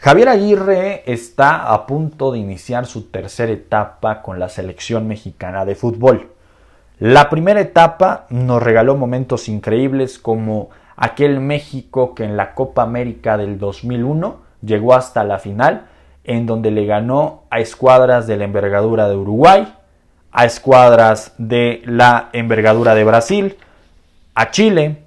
Javier Aguirre está a punto de iniciar su tercera etapa con la selección mexicana de fútbol. La primera etapa nos regaló momentos increíbles como aquel México que en la Copa América del 2001 llegó hasta la final, en donde le ganó a escuadras de la envergadura de Uruguay, a escuadras de la envergadura de Brasil, a Chile,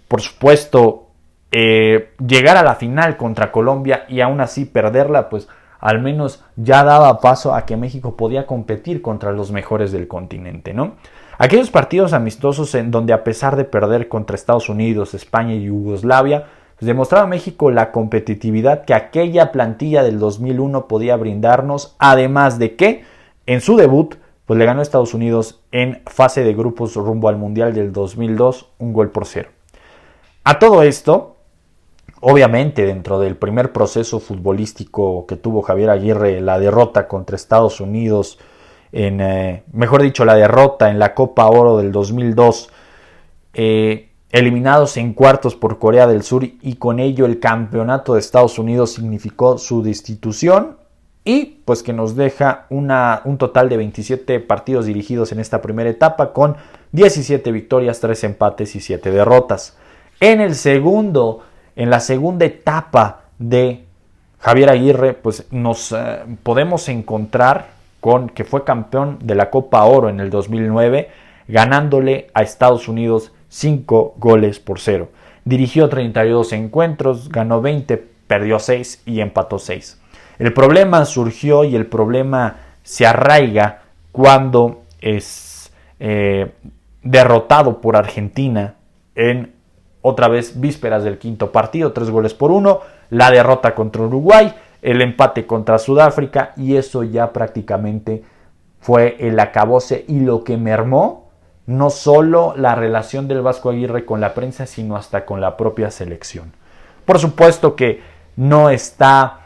por supuesto, llegar a la final contra Colombia y aún así perderla, pues al menos ya daba paso a que México podía competir contra los mejores del continente, ¿no? Aquellos partidos amistosos en donde a pesar de perder contra Estados Unidos, España y Yugoslavia, pues demostraba a México la competitividad que aquella plantilla del 2001 podía brindarnos, además de que en su debut pues le ganó a Estados Unidos en fase de grupos rumbo al Mundial del 2002, 1-0. A todo esto, obviamente dentro del primer proceso futbolístico que tuvo Javier Aguirre, la derrota contra Estados Unidos, la derrota en la Copa Oro del 2002, eliminados en cuartos por Corea del Sur, y con ello el campeonato de Estados Unidos significó su destitución y pues que nos deja un total de 27 partidos dirigidos en esta primera etapa con 17 victorias, 3 empates y 7 derrotas. En la segunda etapa de Javier Aguirre, pues nos podemos encontrar con que fue campeón de la Copa Oro en el 2009, ganándole a Estados Unidos 5-0. Dirigió 32 encuentros, ganó 20, perdió 6 y empató 6. El problema surgió y el problema se arraiga cuando es derrotado por Argentina en otra vez vísperas del quinto partido, 3-1, la derrota contra Uruguay, el empate contra Sudáfrica, y eso ya prácticamente fue el acabose y lo que mermó no solo la relación del Vasco Aguirre con la prensa, sino hasta con la propia selección. Por supuesto que no está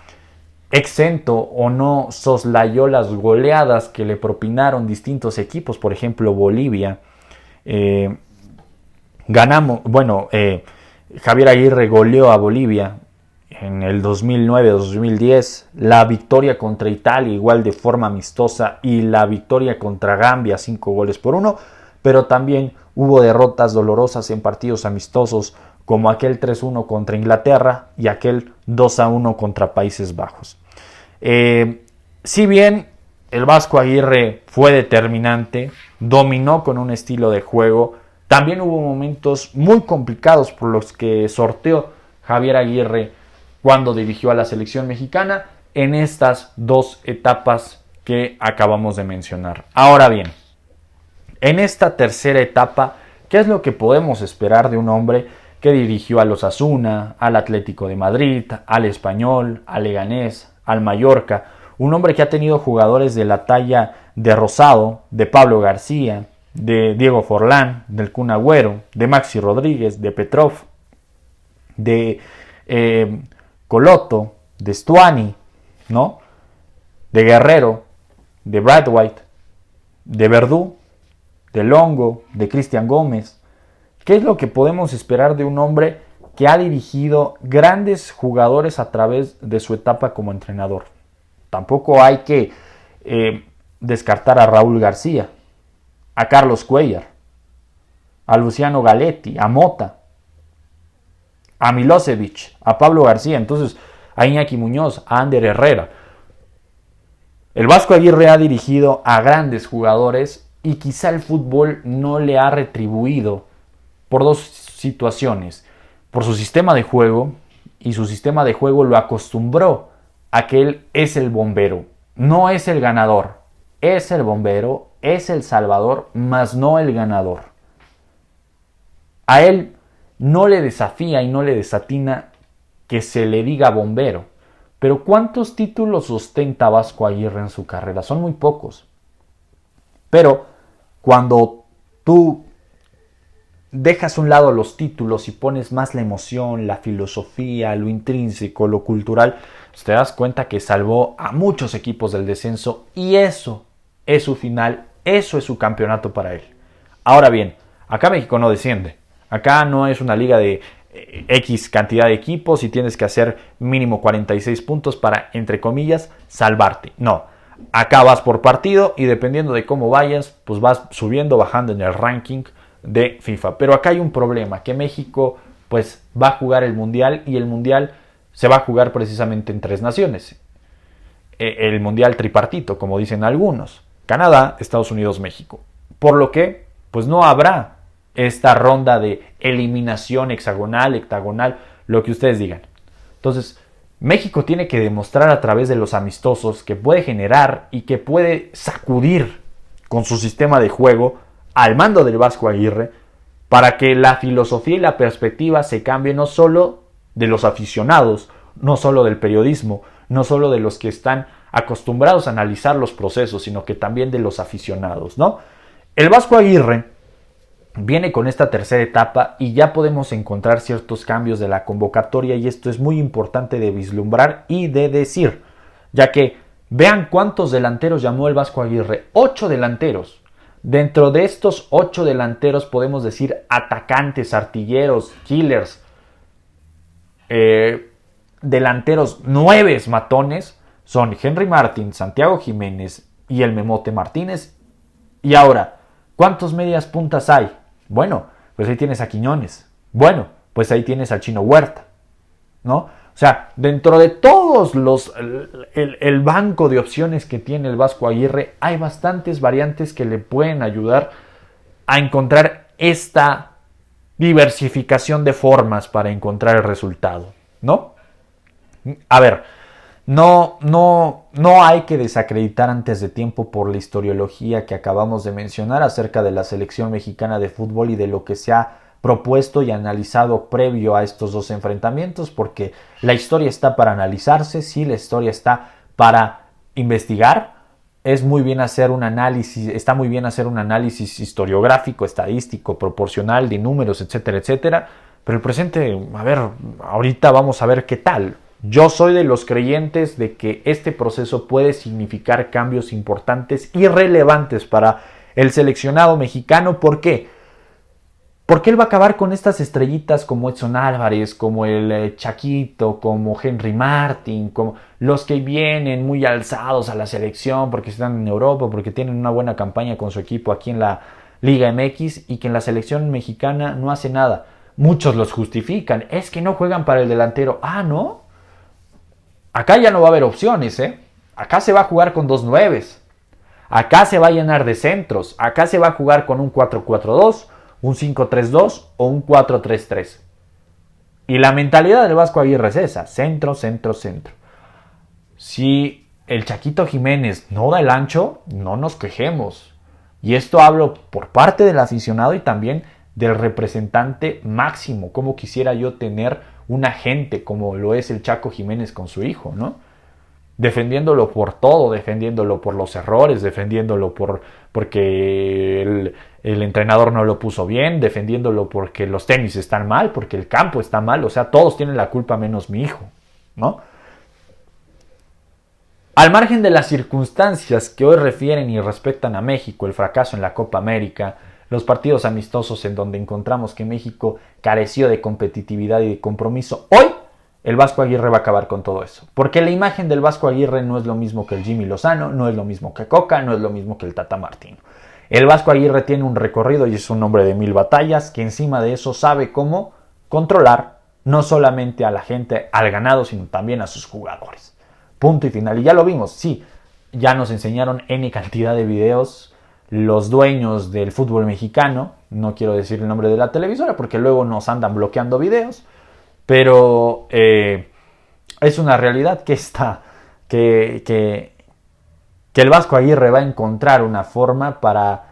exento o no soslayó las goleadas que le propinaron distintos equipos, por ejemplo Bolivia. Javier Aguirre goleó a Bolivia en el 2009-2010, la victoria contra Italia igual de forma amistosa y la victoria contra Gambia 5-1, pero también hubo derrotas dolorosas en partidos amistosos como aquel 3-1 contra Inglaterra y aquel 2-1 contra Países Bajos. Si bien el Vasco Aguirre fue determinante, dominó con un estilo de juego, también hubo momentos muy complicados por los que sorteó Javier Aguirre cuando dirigió a la selección mexicana en estas dos etapas que acabamos de mencionar. Ahora bien, en esta tercera etapa, ¿qué es lo que podemos esperar de un hombre que dirigió al Osasuna, al Atlético de Madrid, al Español, al Leganés, al Mallorca? Un hombre que ha tenido jugadores de la talla de Rosado, de Pablo García, de Diego Forlán, del Kun Agüero, de Maxi Rodríguez, de Petrov, de Coloto, de Stuani, ¿no? De Guerrero, de Brad White, de Verdú, de Longo, de Cristian Gómez. ¿Qué es lo que podemos esperar de un hombre que ha dirigido grandes jugadores a través de su etapa como entrenador? Tampoco hay que descartar a Raúl García, a Carlos Cuellar, a Luciano Galetti, a Mota, a Milosevic, a Pablo García, entonces a Iñaki Muñoz, a Ander Herrera. El Vasco Aguirre ha dirigido a grandes jugadores y quizá el fútbol no le ha retribuido por dos situaciones: por su sistema de juego, y su sistema de juego lo acostumbró a que él es el bombero, no es el ganador, es el bombero, es el salvador, mas no el ganador. A él no le desafía y no le desatina que se le diga bombero. Pero ¿cuántos títulos ostenta Vasco Aguirre en su carrera? Son muy pocos. Pero cuando tú dejas a un lado los títulos y pones más la emoción, la filosofía, lo intrínseco, lo cultural, pues te das cuenta que salvó a muchos equipos del descenso, y eso es su final, eso es su campeonato para él. Ahora bien, acá México no desciende. Acá no es una liga de X cantidad de equipos y tienes que hacer mínimo 46 puntos para, entre comillas, salvarte. No, acá vas por partido y dependiendo de cómo vayas, pues vas subiendo, bajando en el ranking de FIFA. Pero acá hay un problema, que México pues va a jugar el Mundial y el Mundial se va a jugar precisamente en 3 naciones. El Mundial tripartito, como dicen algunos. Canadá, Estados Unidos, México. Por lo que pues no habrá esta ronda de eliminación hexagonal, hectagonal, lo que ustedes digan. Entonces, México tiene que demostrar a través de los amistosos que puede generar y que puede sacudir con su sistema de juego al mando del Vasco Aguirre para que la filosofía y la perspectiva se cambie no solo de los aficionados, no solo del periodismo, no solo de los que están acostumbrados a analizar los procesos, sino que también de los aficionados, ¿no? El Vasco Aguirre viene con esta tercera etapa y ya podemos encontrar ciertos cambios de la convocatoria y esto es muy importante de vislumbrar y de decir, ya que vean cuántos delanteros llamó el Vasco Aguirre, 8 delanteros. Dentro de estos 8 delanteros podemos decir atacantes, artilleros, killers, delanteros 9 matones, son Henry Martin, Santiago Jiménez y el Memote Martínez. Y ahora, ¿cuántos medias puntas hay? Bueno, pues ahí tienes a Quiñones. Bueno, pues ahí tienes al Chino Huerta, ¿no? O sea, dentro de todos el banco de opciones que tiene el Vasco Aguirre, hay bastantes variantes que le pueden ayudar a encontrar esta diversificación de formas para encontrar el resultado, ¿no? A ver, no hay que desacreditar antes de tiempo por la historiología que acabamos de mencionar acerca de la selección mexicana de fútbol y de lo que se ha propuesto y analizado previo a estos 2 enfrentamientos, porque la historia está para analizarse, sí, la historia está para investigar. Es muy bien hacer un análisis, está muy bien hacer un análisis historiográfico, estadístico, proporcional, de números, etcétera, etcétera. Pero el presente, a ver, ahorita vamos a ver qué tal. Yo soy de los creyentes de que este proceso puede significar cambios importantes y relevantes para el seleccionado mexicano. ¿Por qué? Porque él va a acabar con estas estrellitas como Edson Álvarez, como el Chaquito, como Henry Martin, como los que vienen muy alzados a la selección porque están en Europa, porque tienen una buena campaña con su equipo aquí en la Liga MX y que en la selección mexicana no hace nada. Muchos los justifican, es que no juegan para el delantero. Ah, ¿no? Acá ya no va a haber opciones, ¿eh? Acá se va a jugar con 2 nueves. Acá se va a llenar de centros. Acá se va a jugar con un 4-4-2, un 5-3-2 o un 4-3-3. Y la mentalidad del Vasco Aguirre es esa, centro, centro, centro. Si el Chaquito Jiménez no da el ancho, no nos quejemos. Y esto hablo por parte del aficionado y también del representante máximo. Como quisiera yo tener un agente como lo es el Chaco Jiménez con su hijo, ¿no? Defendiéndolo por todo, defendiéndolo por los errores, defendiéndolo porque el entrenador no lo puso bien, defendiéndolo porque los tenis están mal, porque el campo está mal, o sea, todos tienen la culpa menos mi hijo, ¿no? Al margen de las circunstancias que hoy refieren y respectan a México, el fracaso en la Copa América, los partidos amistosos en donde encontramos que México careció de competitividad y de compromiso, hoy el Vasco Aguirre va a acabar con todo eso. Porque la imagen del Vasco Aguirre no es lo mismo que el Jimmy Lozano, no es lo mismo que Coca, no es lo mismo que el Tata Martino. El Vasco Aguirre tiene un recorrido y es un hombre de 1000 batallas que encima de eso sabe cómo controlar no solamente a la gente, al ganado, sino también a sus jugadores. Punto y final. Y ya lo vimos, sí, ya nos enseñaron N cantidad de videos los dueños del fútbol mexicano, no quiero decir el nombre de la televisora porque luego nos andan bloqueando videos, pero es una realidad que el Vasco Aguirre va a encontrar una forma para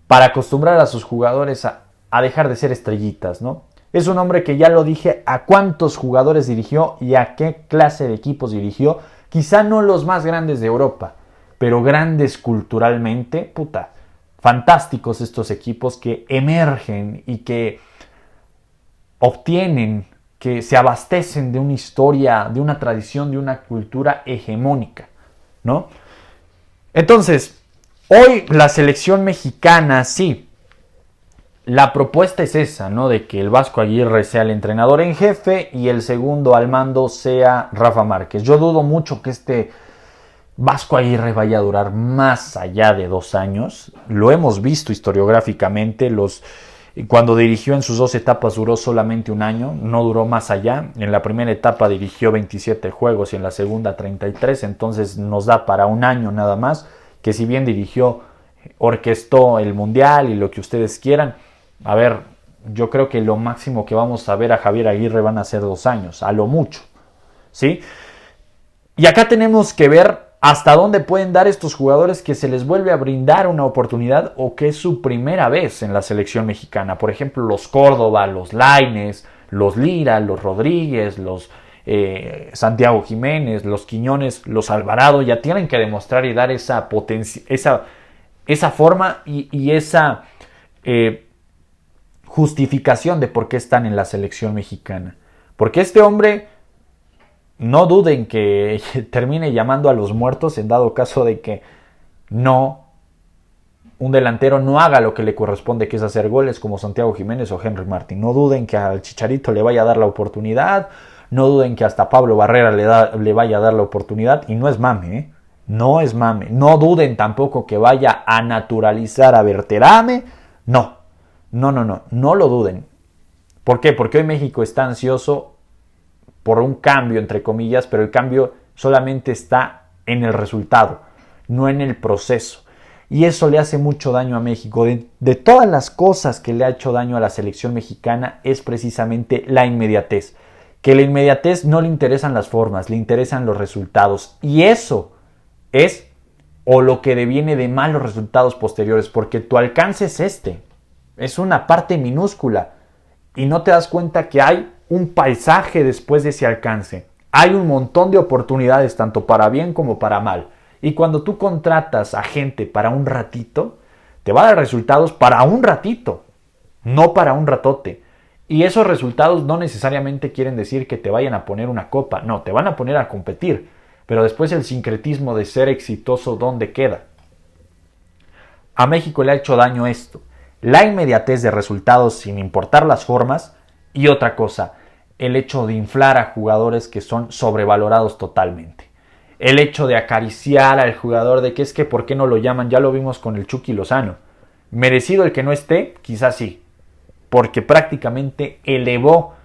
acostumbrar a sus jugadores a dejar de ser estrellitas, ¿no? Es un hombre que ya lo dije, a cuántos jugadores dirigió y a qué clase de equipos dirigió, quizá no los más grandes de Europa, pero grandes culturalmente, puta, fantásticos estos equipos que emergen y que obtienen, que se abastecen de una historia, de una tradición, de una cultura hegemónica, ¿no? Entonces, hoy la selección mexicana, sí, la propuesta es esa, ¿no? De que el Vasco Aguirre sea el entrenador en jefe y el segundo al mando sea Rafa Márquez. Yo dudo mucho que este Vasco Aguirre vaya a durar más allá de 2 años. Lo hemos visto historiográficamente. Cuando dirigió en sus 2 etapas duró solamente 1 año, no duró más allá. En la primera etapa dirigió 27 juegos y en la segunda 33, entonces nos da para 1 año nada más, que si bien dirigió, orquestó el Mundial y lo que ustedes quieran, a ver, yo creo que lo máximo que vamos a ver a Javier Aguirre van a ser 2 años, a lo mucho, ¿sí? Y acá tenemos que ver hasta dónde pueden dar estos jugadores que se les vuelve a brindar una oportunidad o que es su primera vez en la selección mexicana. Por ejemplo, los Córdoba, los Lainez, los Lira, los Rodríguez, los Santiago Jiménez, los Quiñones, los Alvarado, ya tienen que demostrar y dar esa potencia, esa forma y esa justificación de por qué están en la selección mexicana. Porque este hombre, no duden que termine llamando a los muertos en dado caso de que un delantero no haga lo que le corresponde, que es hacer goles como Santiago Jiménez o Henry Martin. No duden que al Chicharito le vaya a dar la oportunidad, no duden que hasta Pablo Barrera le vaya a dar la oportunidad, y no es mame, ¿eh? No es mame. No duden tampoco que vaya a naturalizar a Berterame. No lo duden. ¿Por qué? Porque hoy México está ansioso por un cambio, entre comillas, pero el cambio solamente está en el resultado, no en el proceso. Y eso le hace mucho daño a México. De todas las cosas que le ha hecho daño a la selección mexicana es precisamente la inmediatez. Que la inmediatez no le interesan las formas, le interesan los resultados. Y eso es o lo que deviene de malos resultados posteriores, porque tu alcance es es una parte minúscula y no te das cuenta que hay un paisaje después de ese alcance. Hay un montón de oportunidades, tanto para bien como para mal. Y cuando tú contratas a gente para un ratito, te va a dar resultados para un ratito, no para un ratote. Y esos resultados no necesariamente quieren decir que te vayan a poner una copa, no, te van a poner a competir. Pero después el sincretismo de ser exitoso, ¿dónde queda? A México le ha hecho daño esto. La inmediatez de resultados sin importar las formas, y otra cosa, el hecho de inflar a jugadores que son sobrevalorados totalmente. El hecho de acariciar al jugador de que es que ¿por qué no lo llaman? Ya lo vimos con el Chucky Lozano. Merecido el que no esté, quizás sí, porque prácticamente elevó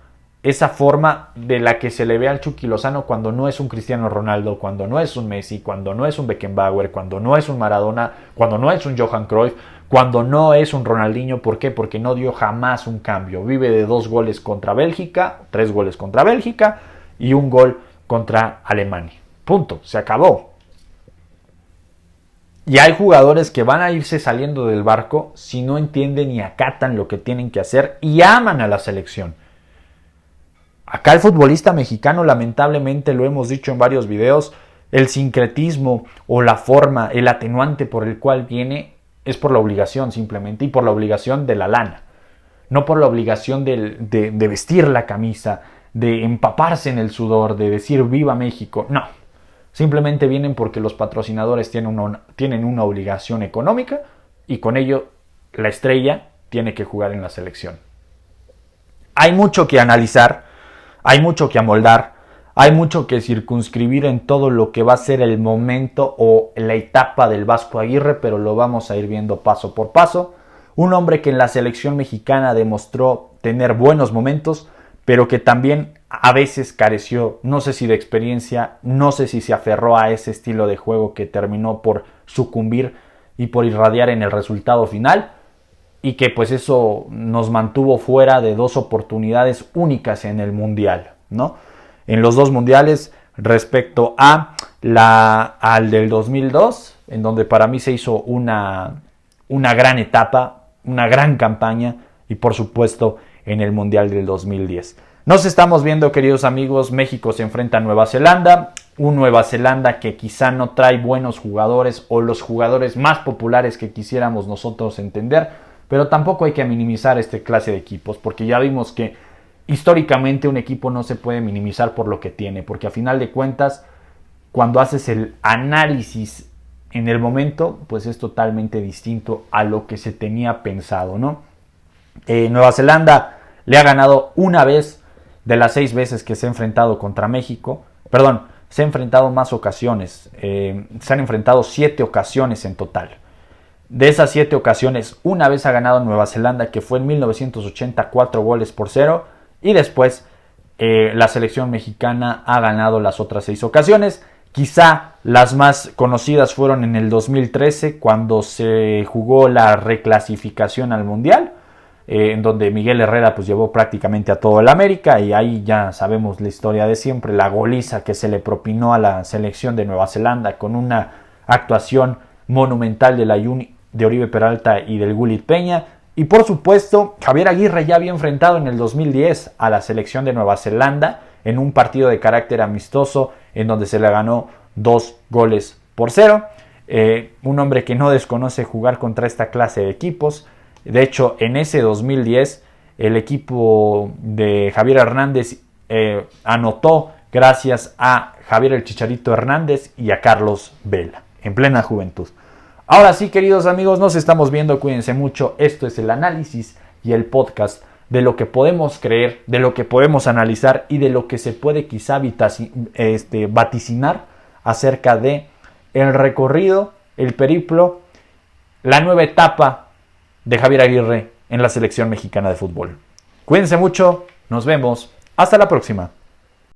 esa forma de la que se le ve al Chucky Lozano cuando no es un Cristiano Ronaldo, cuando no es un Messi, cuando no es un Beckenbauer, cuando no es un Maradona, cuando no es un Johan Cruyff, cuando no es un Ronaldinho. ¿Por qué? Porque no dio jamás un cambio. Vive de 2 goles contra Bélgica, 3 goles contra Bélgica y 1 gol contra Alemania. Punto, se acabó. Y hay jugadores que van a irse saliendo del barco si no entienden y acatan lo que tienen que hacer y aman a la selección. Acá el futbolista mexicano, lamentablemente, lo hemos dicho en varios videos, el sincretismo o la forma, el atenuante por el cual viene es por la obligación simplemente, y por la obligación de la lana. No por la obligación de vestir la camisa, de empaparse en el sudor, de decir viva México. No, simplemente vienen porque los patrocinadores tienen una obligación económica y con ello la estrella tiene que jugar en la selección. Hay mucho que analizar, hay mucho que amoldar, hay mucho que circunscribir en todo lo que va a ser el momento o la etapa del Vasco Aguirre, pero lo vamos a ir viendo paso por paso. Un hombre que en la selección mexicana demostró tener buenos momentos, pero que también a veces careció, no sé si de experiencia, no sé si se aferró a ese estilo de juego que terminó por sucumbir y por irradiar en el resultado final, y que pues eso nos mantuvo fuera de 2 oportunidades únicas en el Mundial, ¿no? En los 2 mundiales respecto al del 2002, en donde para mí se hizo una gran etapa, una gran campaña, y por supuesto en el Mundial del 2010. Nos estamos viendo, queridos amigos. México se enfrenta a Nueva Zelanda, un Nueva Zelanda que quizá no trae buenos jugadores o los jugadores más populares que quisiéramos nosotros entender, pero tampoco hay que minimizar este clase de equipos, porque ya vimos que históricamente un equipo no se puede minimizar por lo que tiene, porque a final de cuentas, cuando haces el análisis en el momento, pues es totalmente distinto a lo que se tenía pensado, ¿no? Nueva Zelanda le ha ganado una vez de las 6 veces que se ha enfrentado contra México. Perdón, se ha enfrentado más ocasiones. Se han enfrentado 7 ocasiones en total. De esas 7 ocasiones, una vez ha ganado Nueva Zelanda, que fue en 1980, 4 goles por 0. Y después la selección mexicana ha ganado las otras 6 ocasiones. Quizá las más conocidas fueron en el 2013, cuando se jugó la reclasificación al Mundial, en donde Miguel Herrera pues llevó prácticamente a todo el América, y ahí ya sabemos la historia de siempre, la goliza que se le propinó a la selección de Nueva Zelanda con una actuación monumental de Oribe Peralta y del Gullit Peña. Y por supuesto, Javier Aguirre ya había enfrentado en el 2010 a la selección de Nueva Zelanda en un partido de carácter amistoso en donde se le ganó 2 goles por 0. Un hombre que no desconoce jugar contra esta clase de equipos. De hecho, en ese 2010 el equipo de Javier Hernández anotó gracias a Javier el Chicharito Hernández y a Carlos Vela en plena juventud. Ahora sí, queridos amigos, nos estamos viendo, cuídense mucho. Esto es el análisis y el podcast de lo que podemos creer, de lo que podemos analizar y de lo que se puede quizá vaticinar acerca de el recorrido, el periplo, la nueva etapa de Javier Aguirre en la selección mexicana de fútbol. Cuídense mucho, nos vemos, hasta la próxima.